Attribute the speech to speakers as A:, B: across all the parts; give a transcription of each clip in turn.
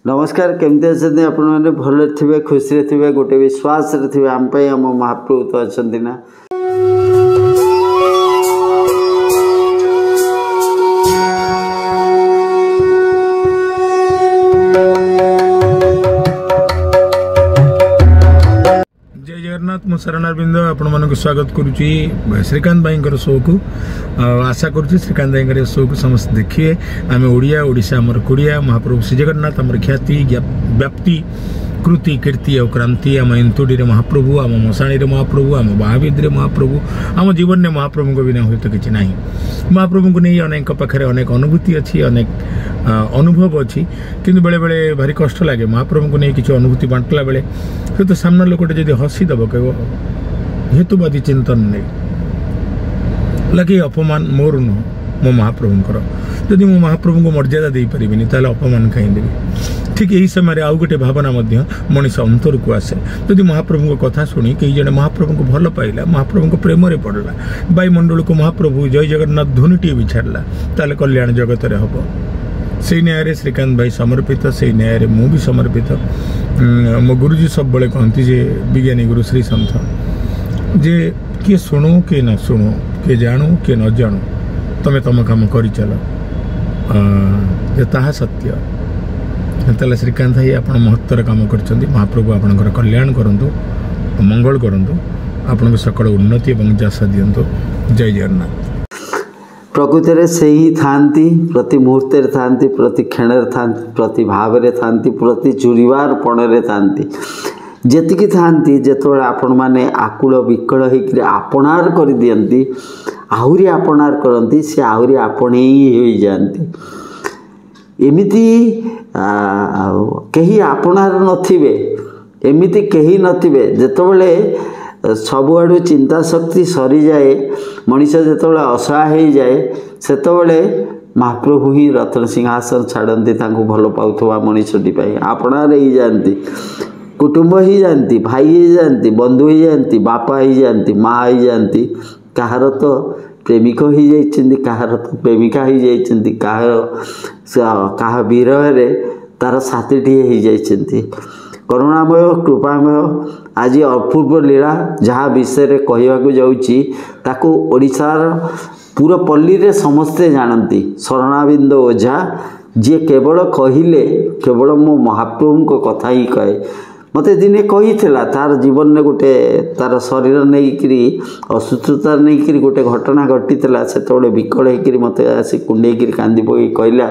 A: नमस्कार केमती अच्छे आपण मैंने भल थे खुशी थे गोटे विश्वास थे आम महाप्रभु तो अच्छा ना
B: जय जगन्नाथ मु शरणारविंद आपण मानक स्वागत करुच्ची श्रीकांत भाई शो को आशा करुच्ची श्रीकांत भाई शो को समस्त देखिए आम ओडिया ओडिशा आमर कोड़िया महाप्रभु श्री जगन्नाथ आमर ख्याति व्याप्ति कृति कीर्ति और क्रांति आम इंतुडी महाप्रभु आम मशाणी महाप्रभु आम महाविद महाप्रभु आम जीवन में महाप्रभु को बिना हुए तो किसी ना महाप्रभु को नहीं अनेक पाखे अनेक अनुभूति अच्छी अनेक अनुभव अच्छी किंतु बेले बेले भारी कष्ट लगे महाप्रभु को नहीं किसी अनुभूति बांटला बेले तो सामना लोकटे जब हसीदेव कह हेतुवादी चिंतन नहीं लगे अपमान मोर नुह मो महाप्रभुंर जदि मो महाप्रभु को मर्यादा दे पारिनी ताले अपमान कहीं देवी ठीक यही समय आउ गोटे भावना मनीष अंतर को आसे जदि महाप्रभु को कथा शुणी कई जने महाप्रभु को भल पाइला महाप्रभु को प्रेम रे पड़ला वायुमंडल को महाप्रभु जय जगन्नाथ ध्वनिटी भी छाड़ला ताले कल्याण जगत रे हबो से न्याय श्रीकांत भाई समर्पित से न्याय मु भी समर्पित मो गुरुजी सब बड़े कहती जे विज्ञानी गुरु श्री संत जे किए शुणु किए न शुणु किए जानू किए न जानू तमें तुम कम कर चल ताहा सत्य तेल श्रीकांत भाई आप महत्तर कम कर महाप्रभु आपंकर कल्याण करूँ मंगल करूँ आपण सकल उन्नति और जस दिंतु जय जगन्नाथ
A: प्रकृति से ही थांती प्रति मुहूर्त थांती प्रति क्षण थांती प्रति भाव थांती प्रति चुरीवार पण थांती जेतिकी थांती जेतबेले आपण माने आकुल विकल होकर आपणार कर दियंती आहुरी आपणार करती से आहुरी आपण ही हो जाती एमिति कहीं आपणार नथिबे एमिति कहीं नथिबे जेतबेले सबुआडू चिंता शक्ति सरी जाए मनीष जेतबेले असहाय हो जाए सेतबेले महाप्रभु ही रत्न सिंहासन छाड़ती भल पाउथवा मनीषटी आपणार ही जाती कुटुंब ही जानती भाई ही जानती बंधु ही जानती बापा ही जानती माँ ही जानती कहार तो प्रेमिक ही जाइछन्ति कहार तो प्रेमिका ही जाइछन्ति कहा विरह तार साथीटी ही जाइछन्ति करुणामय कृपामय आज अपूर्व लीला जहाँ विषय कहवाक जाऊँगी ताकू ओडिशार पूरा पल्ली रे समस्ते जानती शरणारविंद ओझा जी केवल कहले केवल मो महाप्रभु को कथा ही कहे मते दिने कही तार जीवन में गोटे तार शरीर नहीं असुस्थता नहीं गोटे घटना घटी से विकल होकर मत आसी कुंडे कांदी पकई कहला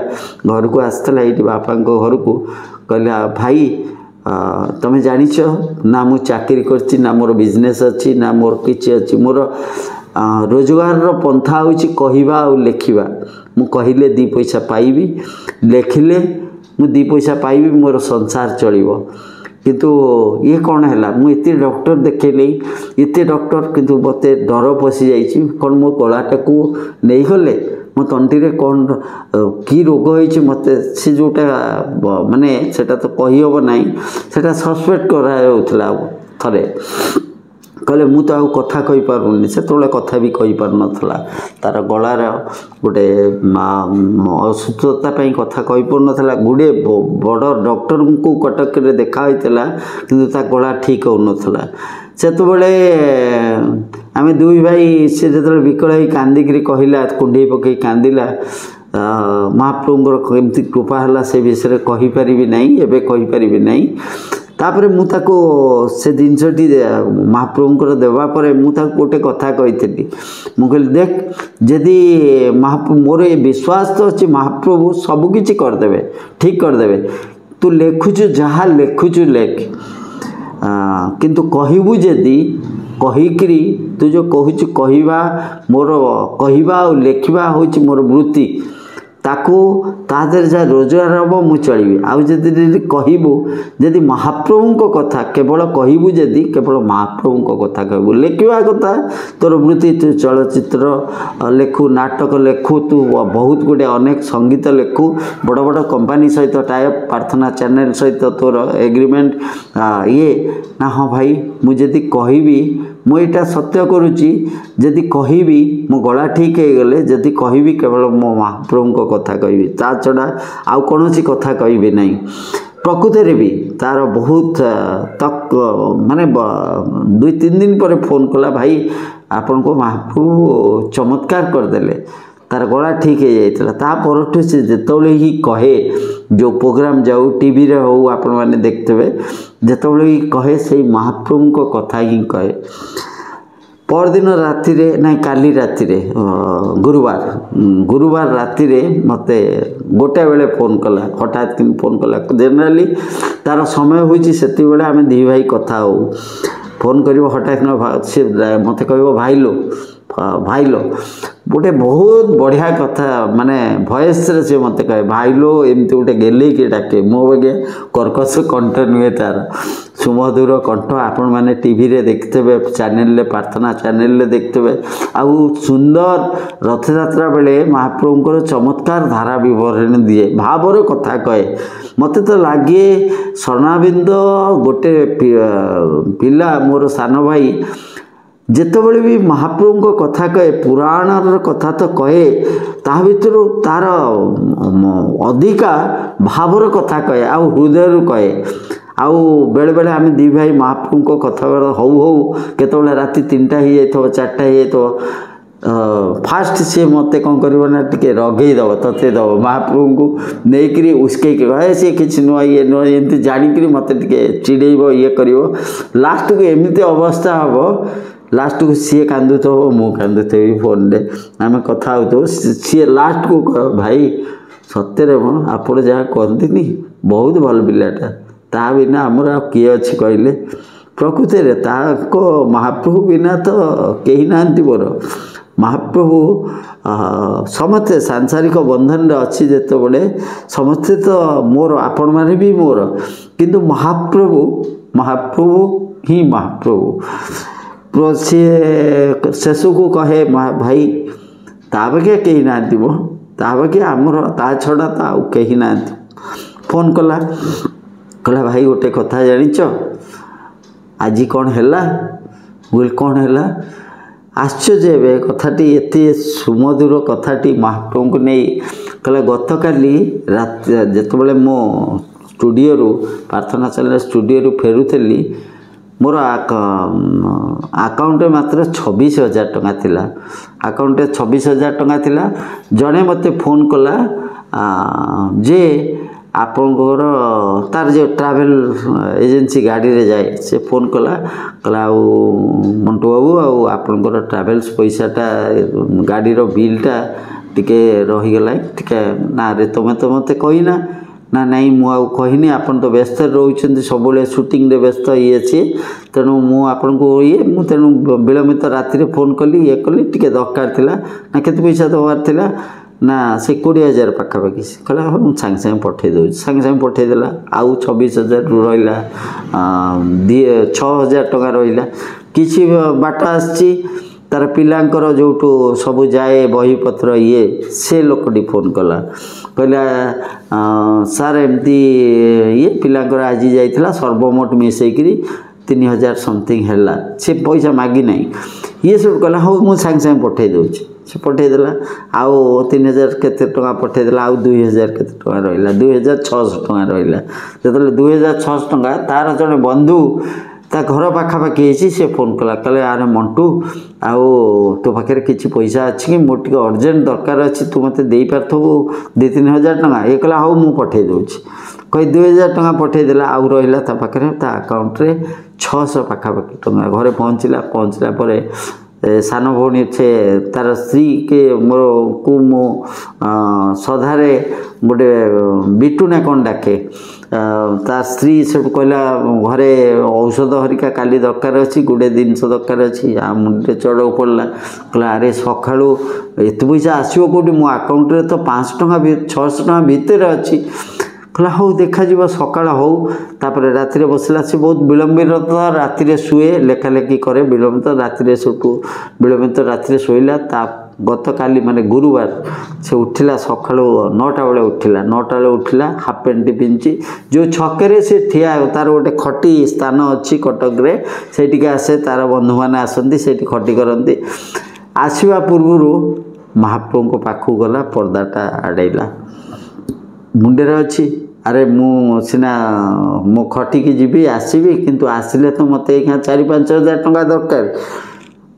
A: घर को आसला ये बापा घर को कहला भाई तमें जानिछ ना मु चाकरी करछि ना मोर बिजनेस अच्छी ना मोर किछि अच्छी मोर रोजगार पंथा होछि कहिबा और लेखिबा मु कहिले दी पैसा पाइबी लेखिले मु दी पैसा पाइबी मोर संसार चलिबो किंतु ये कौन है मुझे डॉक्टर देखेली एत डॉक्टर किंतु मत डर पशि जाइए कौन मो गलाटा को नहीं गले मो तंटी रे कौन की रोग होइछि मते से जोटा माने सेटा तो कही हबो नाही सेटा सस्पेक्ट कराउथला थरे कहले मु तो कथा कही पारुनी से तोले कथा भी कही पार नथला तार गलार गोटे असुस्थता पई कथा कही पार नथला गुडे बड़ डॉक्टर को कटक रे देखा होइतला किंतु ता गला ठीक हो नथला सेतबेले आमे दुई भाई से जेतबेले विकल होई कांदिकरी कहिला कुंडे पकई कांदिला महाप्रभुंकर केमती कृपा हला से विषय कहि परिबि नाही एबे कहि परिबि नाही तापरे मु ताको से जिनसटी महाप्रभुंकर देवा परे मु ताको गोटे कथा कही मु कहली देख जदि महाप्रभु मोर ये विश्वास तो अच्छी महाप्रभु सबकि करदे ठीक करदे तू लेखुचु जहाँ लेखुचु लेख किंतु कहबू जदि कहीकि तू जो कहूँ कहवा मोर कहवा और लेखा हूँ मोर वृत्ति ताकू तादर जहाँ रोजगार हम मु चलि आदि कहबू जदि महाप्रभु को कथा केवल कहबू जदि केवल महाप्रभु को कथा कहबू लेखा कथा तोर वृत्ति तू चलचित्र लेखु नाटक लेखु तू बहुत गुटे अनेक संगीत लेखु बड़ बड़ कंपनी सहित टाइप प्रार्थना चैनल सहित तोर एग्रीमेंट ये ना हाँ भाई मुझे कहबी मुझा सत्य करुच्ची जदि कहबी मो गला ठीक है गले जदि कहबी केवल मो महाप्रभु को कथा कहबी ता छड़ा आउ कौन सी कथा कहबी नहीं प्रकृति भी तार बहुत तक माने 2-3 दिन पर फोन कला भाई आपन को महाप्रभु चमत्कार करदेले तार गला ठीक हो जाता ता परठू से जितेबाला ही कहे जो प्रोग्राम जाऊ टीवी रे हो आपण मैंने देखते हुए जितेबाला ही कहे से महाप्रभु को कथा ही कहे परदिन राति रे ना काली राति रे गुरुवार राति रे मते गोटे बेले फोन कला हठात कि फोन कला जनरली तार समय होइछि सेति बेले आमे दी भाई कथा हो फोन करिवो हठात न से मते कहबो भाईलो गोटे बहुत बढ़िया कथा माने भॉइस रे से मते कहे भाईलो एमती गोटे गेले के डाके मो बगे कर्कश कंठ नुहे तार सुमधुर कंठ आपण माने टीवी रे देखते हुए चैनल ले प्रार्थना चैनल ले देखते हुए आउ सुंदर रथ यात्रा बेले महाप्रभु चमत्कार धारा विवरण दिए भावर कथा कहे मते तो लगे शरणाबिंद गोटे पिला मोर सान भाई जितेबाला भी महाप्रभु को कथा कहे पुराण कथा तो कहे ता भीतर तार अधिका भावर कथा कहे आउ हृदय कहे आउ बेले बेले आम दी भाई महाप्रभु को कथा हो केतबेले राति 3टा ही जाइथो 4टा ही जाइथो फास्ट सी मते कौन कर टे रगई दब तते दब महाप्रभु को नहीं उस्के सी किसी नुआ ये नुआ एमती जाणिक मत चिड़ेब ये कर लास्ट को एमती अवस्था हम लास्ट को सी कांदुथ मु कांदुथी फोन रे आम कथा हो सी लास्ट को कह भाई सत्य आपण जहाँ कहती बहुत भल पिलाटा ता बिना आमर आ किए अच्छी कहले प्रकृति रे ताको महाप्रभु बिना तो कहीं ना मोर महाप्रभु समस्ते सांसारिक बंधन अच्छी जिते बड़े समस्ते तो मोर आपण माने भी मोर किंतु महाप्रभु ही महाप्रभु सी शेष को कहे भाई ताबके कहीं ना ताबके आमर ता छड़ा तो आउ कहीं ना फोन कला कहला भाई गोटे कथा जानिच आज कौन हैला बोल कौन हैला आश्चर्य कथाटी एते सुमधुर कथाटी महाप्रभु को नहीं कहला गत काली रात जितेबाला मो स्टूडियो रु प्रार्थना चैनल स्टूडियो रु फेरुथली मोर अकाउंट मात्र 26,000 टंका थिला अकाउंट 26,000 टंका थिला जड़े मते फोन कला जे आपणकर तार जो ट्रैवल एजेंसी गाड़ी रे जाए से फोन कला कहला मंटू बाबू आपणकर ट्रैवल्स पैसाटा गाड़ी रो बिलटा टिके रहीगला टिके ना रे तुम तो मत कहीना ना नहीं मुझे आपन तो व्यस्त रोच सब शूटिंग रे व्यस्त ये सी तेणु मुझे ये तेणु विलंबित राति फोन कली ये कली टिके दरकार थिला ना केते पैसा दबार थिला ना से 20,000 पाखापाखि कहला हम सांगे सांगे पठे दो सांगे सांगे पठेदेला आउ 26,000 रहा 6,000 टका रहा किसी बाट आसी तार पिलांकर जोटू सब जाए बहीपत्र ये से लोकटी फोन कला कहला सार एमती ये पिलांकर आज जाइला सर्वमोट मिसेकरी 3,000 समथिंग है से पैसा मागी ना ये सब कहला हाँ मुझे सांगे सांगे पठे दूँ से पठेदेला आउ 3,000 केते टका पठेदेला आउ 2,000 केते टका रहिला 2,600 टका रहिला जेतले 2,600 टका तार जने बंधु ता घर पाखापाखि से फोन कला कहले आरे मंटू आउ तो पाखे किसी पैसा अच्छी कि मोर टिके अर्जेंट दरकार अच्छी तू मत दे पारथबु 2-3,000 टका ये कहला हाँ मुझे पठे दूँगी कही 2,000 टका पठेदेला आउ रहा ता पाखे ता अकाउंट रे 600 पाखापाखि टका घरे पहुँचला पर सान भौणी से तार स्त्री के मोर को मो सधारे गोटे बिटुना कौन डाके तार स्त्री सब कहला घरे औषध हरिका काली दरकार अच्छी गोटे जिनस दरकार अच्छी मुंडे चढ़ पड़ा कहला अरे सका एत पैसा आसो कौटी मो अकाउंट रे तो 500 टका 600 टका भितर अच्छी कहला हौ देखा सका हौ तापर राति बसला से बहुत विलंबित राति शुए लेखालेखि करे विलंबित राति सुटू विलंबित राति शोला गत काली माने गुरुवार से उठिला सका 9टा बेले उठिला 9टा बेले उठिला हाफ पेंट पिंची जो छकरे से ठिया तार गोटे खटी स्थान अच्छी कटक रे सेठी आसे तार बंधु माने आसंती सेठी खटी करंती आसीबा पूर्वरु महाप्रभु को पाखु गला पर्दाटा आड़ेला मुंडे अच्छी अरे मु सिना मो खटिकी जीवी आसबि किंतु आसिले तो मत 4-5 हजार टंका दरकार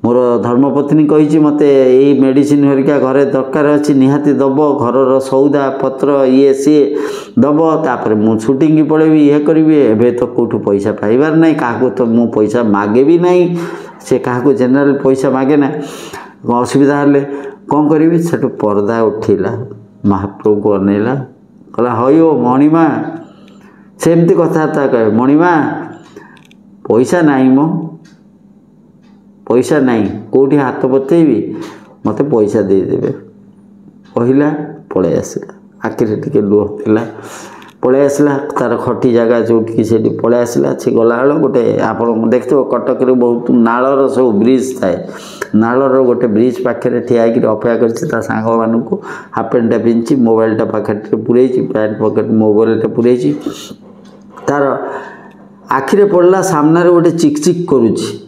A: मोर धर्मपत्नी कही मत यही मेडिसिन हरिका घरे दरकार अच्छी निहाती दब घर सौदा पत्र ये सी दब तापर मु शूटिंग पड़ेबी ये करी एवं तो कौटू पैसा पाइबार ना क्या तो मु पैसा मागे भी ना से क्या जेनेल पैसा मागे ना असुविधा हेल्ले कौन करी से पर्दा उठेला महाप्रभु को अनेला कहला हयो मणिमा सेमती कथबार्ता कहे मणिमा पैसा नाई मो पैसा नाई कौटी हाथ बतेबी मत पैसा देदेवे कहला पलि आसला आखिरे टिके लुह थिला पलि आसला तार खटी जगह जो से पलि आसला से गला गोटे आप देखो कटक बहुत नालर सब ब्रिज थाए नालर गोटे ब्रिज पाखे ठिया अपेक्षा कर सांग मान हाफ पैंटा पिंधि मोबाइलटा पाखे पूरे पैंट पकेट मोबाइलटा पूरे तार आखिरे पड़ला सामने गोटे चिकचिक करुच्ची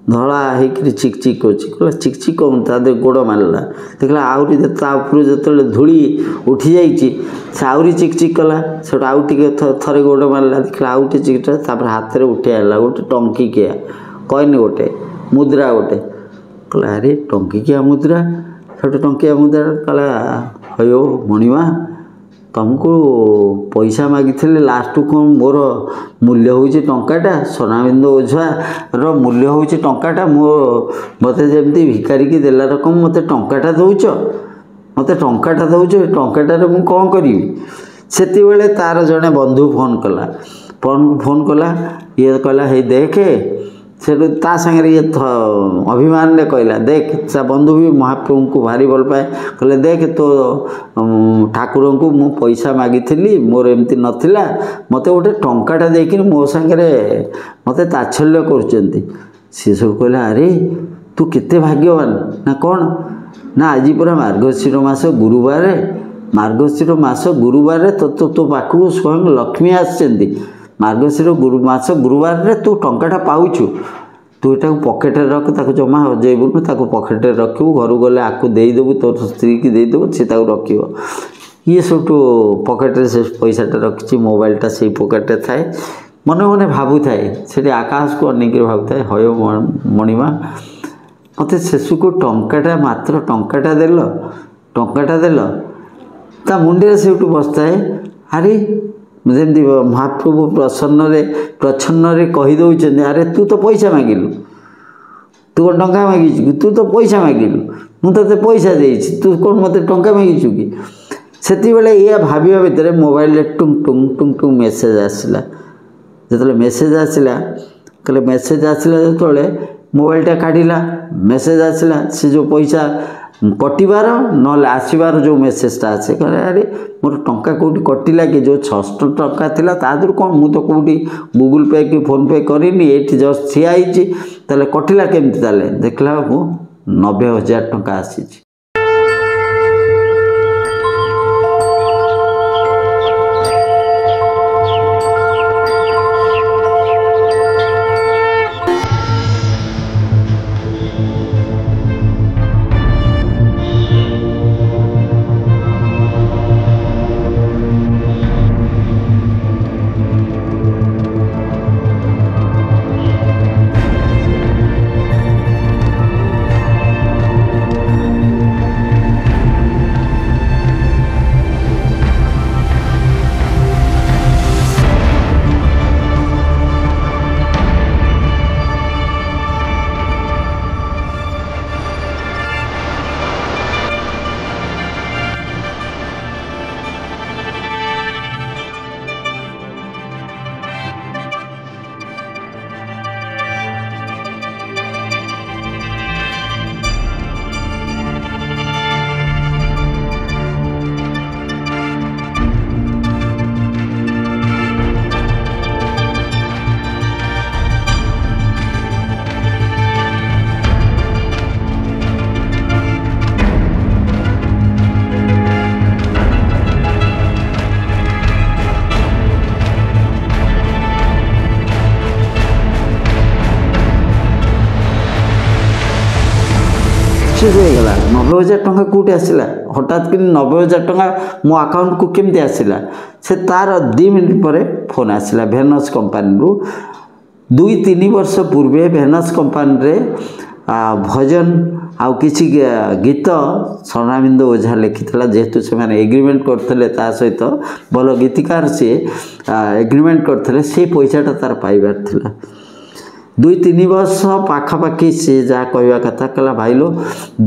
A: धला होकर चिकचिक कर चिकचिक कौन तादे गोड़ मारला देखला आहरी उपर जो धूली उठी जा आहरी चिकचिक कला से आउ टे थे गोड़ मारला देखला आउ टे चिकटा हाथ में उठे आला गोटे टंकिकिया कईन गोटे मुद्रा गोटे कहला अरे टंकिकिया मुद्रा से टंकिया मुद्रा कहला हयो मणिमा तुमको पैसा मागी लास्ट को मोर मूल्य हूँ टाटा सोनाबिंदु ओझार मूल्य हूँ टाटा मो मत जमी भिकारी की देला रकम मत टाटा दौच मत टाटा दौच टाटार मु कौन करी से तार जड़े बंधु फोन कला ये कहला हे देखे से सागर ये अभिमान ने कहला देख सा बंधु भी महाप्रभु को भारी भल पाए कहले देख तो ठाकुर को मु पैसा मागी थी मोर एमती नथिला मते गोटे टंकाटा देख मो सागर मत ताच्छल्य कर सब कहला अरे तू केते भाग्यवान ना कौन ना आज पूरा मार्गशीर मास गुरुवार मार्गशीर मास गुरुवार तो पाखु स्वयं लक्ष्मी आसचंदी मार्गशीर मास गुरुवार रे तू टंकाटा पाउछु तू एटा पकेट रख ताको जमा हजेबुनु ताको पकेट रखिबु घर गले आकु देदेबु तोर स्त्री की देदेबु से ताको रखिबो ये सब पकेट से पैसाटा रखी मोबाइलटा से पकेट थाए मन मन भावु थाए से आकाश को अनेक भावु थाए हयो मणिमा मत शेष को टंकाटा मात्र टंकाटा देल ता मुंडे से बसताए अरे जमी महाप्रभु प्रच्छन्न कहीदे अरे तू तो पैसा मागिलु तू कौन टंका मागी तू तो पैसा मागिलु मुझे पैसा दे तू कौन मत टंका मागिचु कि से या भाविया भितर मोबाइल टुंग टुंग टुंग टुंग मेसेज आसला जो मेसेज आसला कहले मेसेज आसला जो मोबाइलटा काढ़ला मेसेज आसला से जो पैसा कटिबार न आसबार जो मेसेजटा आसे कहे अरे मोर टंका कौटी कटिला कि जो 600 टंका थिला तादर कौन मु तो कौटी गूगल पे कि फोन पे करिनी एठी जस्ट ठिया आइछि ताले कटिला केमती ताले देखला को 90,000 टंका आसीछि। शेष हो गला 90,000 टंका कौटे आसला हठात कि 90,000 टंका मो अकाउंट को केमती आसला से तार 2 मिनिट पर फोन आसला भेनस कंपनी रु 2-3 वर्ष पूर्वे भेनस कंपनी रे भजन आउ किसी गीत स्वर्णाबिंदु ओझा लिखिला जेहेतु से मैंने एग्रीमेंट करते ता सहित भल गीतिकार सी एग्रीमेंट करते से पैसाटा तार पाइबार थिला 2-3 वर्ष पाखापाखि सी जहाँ कहवा कथा कहला भाई लो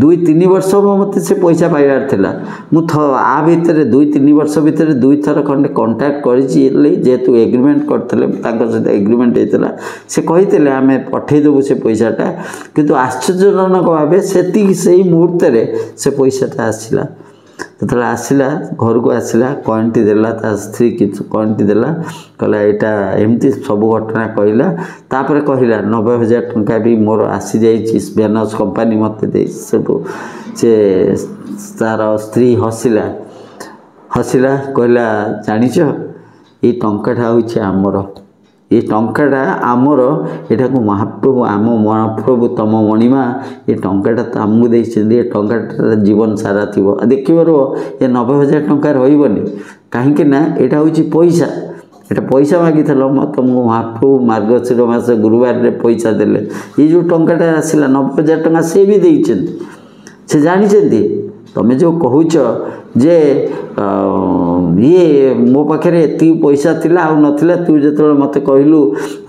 A: 2-3 वर्ष मत से पैसा पाइबार थिला मु आ भितर 2-3 वर्ष भितर 2 थर खंडे कांटेक्ट करी जेहेतु एग्रीमेंट करते एग्रीमेंट होता से कही आम पठेदेबू से पैसाटा किंतु आश्चर्यजनक भाव से मुहूर्त से पैसाटा आसला जो आसला घर को आसला कॉइनटी देला ता स्त्री कि कॉइनटी देला कहला यहाँ एमती सब घटना कहला तापर कहला 90,000 टंका भी मोर आसी जाइए भेनस कंपनी मत दे से तार स्त्री हसिला कहला जानिच ये टंकाटा हूँ आमर ये टंकाटा आमर यहाँ को महाप्रभु आम महाप्रभु तम मणिमा ये टंकाटा तो आमको देखते ये टंकाटा जीवन सारा थी देखिबार ये 90,000 टंका रही कहीं ना यहाँ हूँ पैसा एटा पैसा मागी तुमको महाप्रभु मार्गशीर मास गुरुवार रे पैसा देले ये जो टंकाटा आसला 90,000 टंका से भी देते से जानी तुम्हें जो कहूच जे ये मो पाखे एति पैसा थिला आ नथिला तू जो मत कहलु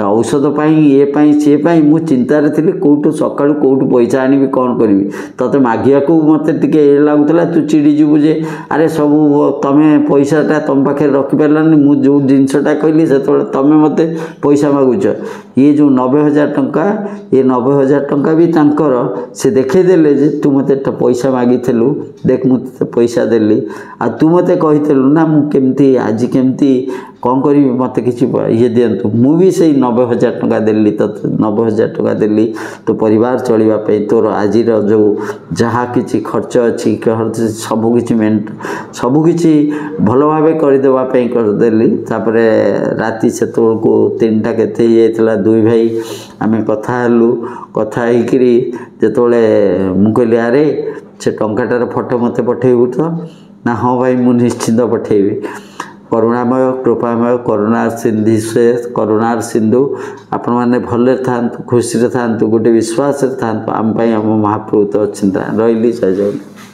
A: औषध पाई ये पाई सी पाई मु चिंतार थी कौटू सका कौटू पैसा आनी कौन करी तोते मागिया को मत टे लगुला तू चिड़ी जीवु जे अरे सब तमें पैसाटा तुम पाखे रखिपारानी मु जो जिनसटा कहली से तमें मत पैसा मागुच ये जो 90,000 टंका ये 90,000 टंका भी तांकर से देखईदेले जे तू मत पैसा मागिलु देख मु पैसा देली आ तू मत कहीलु ना मुझे आज केमती कौन करी मत कि ये दिंतु मुझे से 90,000 टंका देली तो 90,000 टंका देली तो परिवार चलवाई तोर आज जो जहाँ कि खर्च अच्छी सबकि सबकि भल भाव करदेवाई करदेली तापर राति से को 3टा के दुई भाई आम कथा जोले मुझे अरे से टंकाटार फोटो मत पठेबू तो ना हाँ भाई मुझे निश्चिंत पठेबी करुणामय कृपामय करुणार सिंधु आपण मैंने भले था खुशी था गोटे विश्वास था आम महाप्रभु तो चिंता रही जय जगन्नाथ।